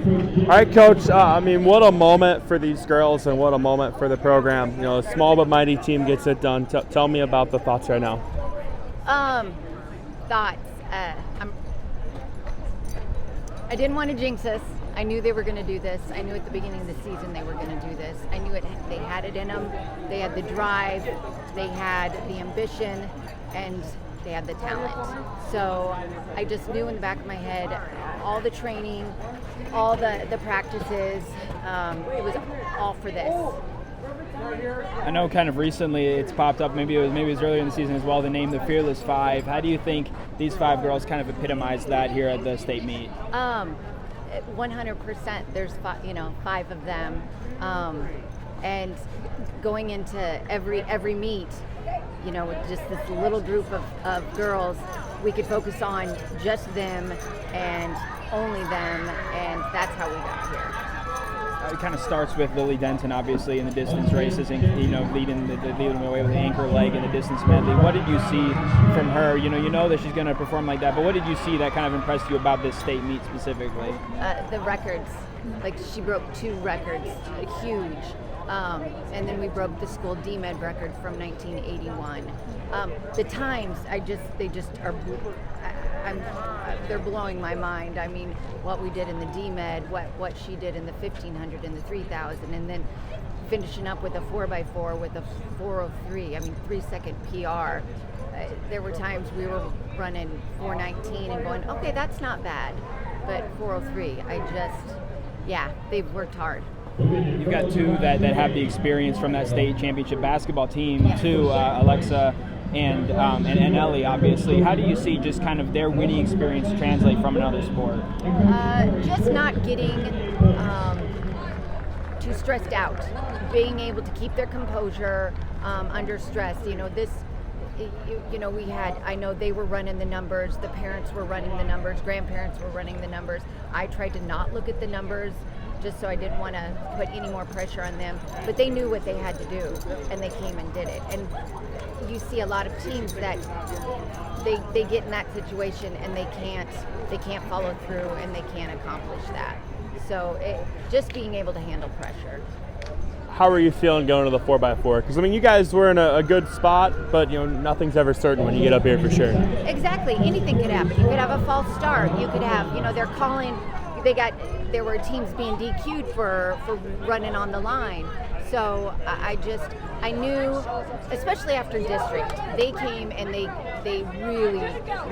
All right, Coach. What a moment for these girls and what a moment for the program. A small but mighty team gets it done. Tell me about the thoughts right now. Thoughts. I didn't want to jinx us. I knew they were going to do this. I knew at the beginning of the season they were going to do this. I knew they had it in them. They had the drive. They had the ambition. And they had the talent. So I just knew in the back of my head, all the training, all the practices, it was all for this. I know kind of recently it's popped up, maybe it was earlier in the season as well, the name the Fearless Five. How do you think these five girls kind of epitomize that here at the state meet? 100%. There's five of them. And going into every meet, with just this little group of girls, we could focus on just them and only them, and that's how we got here. It kind of starts with Lily Denton, obviously, in the distance races, and leading the way with the anchor leg in the distance medley. What did you see from her? You know that she's going to perform like that, but what did you see that kind of impressed you about this state meet specifically? The records. She broke 2 records, huge. And then we broke the school DMed record from 1981. The times, they're blowing my mind. What we did in the DMed, what she did in the 1500 and the 3000, and then finishing up with a 4x4 with a 403. 3-second PR. There were times we were running 419 and going, okay, that's not bad, but 403. They've worked hard. You've got 2 that have the experience from that state championship basketball team, too, Alexa and Ellie, obviously. How do you see just kind of their winning experience translate from another sport? Just not getting too stressed out, being able to keep their composure under stress. I know they were running the numbers, the parents were running the numbers, grandparents were running the numbers. I tried to not look at the numbers just so I didn't want to put any more pressure on them, but they knew what they had to do and they came and did it. And you see a lot of teams that they get in that situation and they can't follow through and they can't accomplish that. So just being able to handle pressure. How are you feeling going to the 4x4? Because you guys were in a good spot, but nothing's ever certain when you get up here for sure. Exactly, anything could happen. You could have a false start. You could have, they're calling. There were teams being DQ'd for running on the line. So I knew, especially after district, they came and they really,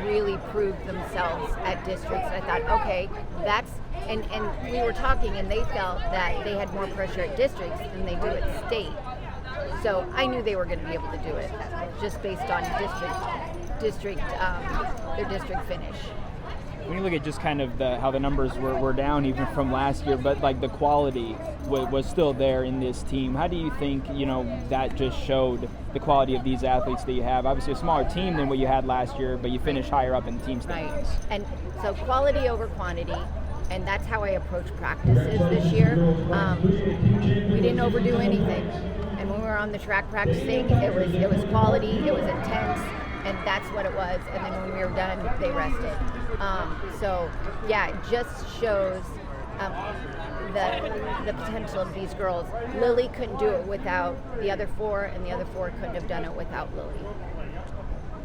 really proved themselves at districts. I thought, okay, and we were talking and they felt that they had more pressure at districts than they do at state. So I knew they were going to be able to do it just based on their district finish. When you look at just kind of how the numbers were down even from last year, but the quality was still there in this team. How do you think, that just showed the quality of these athletes that you have? Obviously a smaller team than what you had last year, but you finished higher up in the team standings. Right, and so quality over quantity, and that's how I approach practices this year. We didn't overdo anything, and when we were on the track practicing, it was quality, it was intense, and that's what it was. And then when we were done, they rested. It just shows the potential of these girls. Lily couldn't do it without the other 4, and the other 4 couldn't have done it without Lily.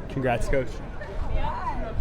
Congrats, Coach.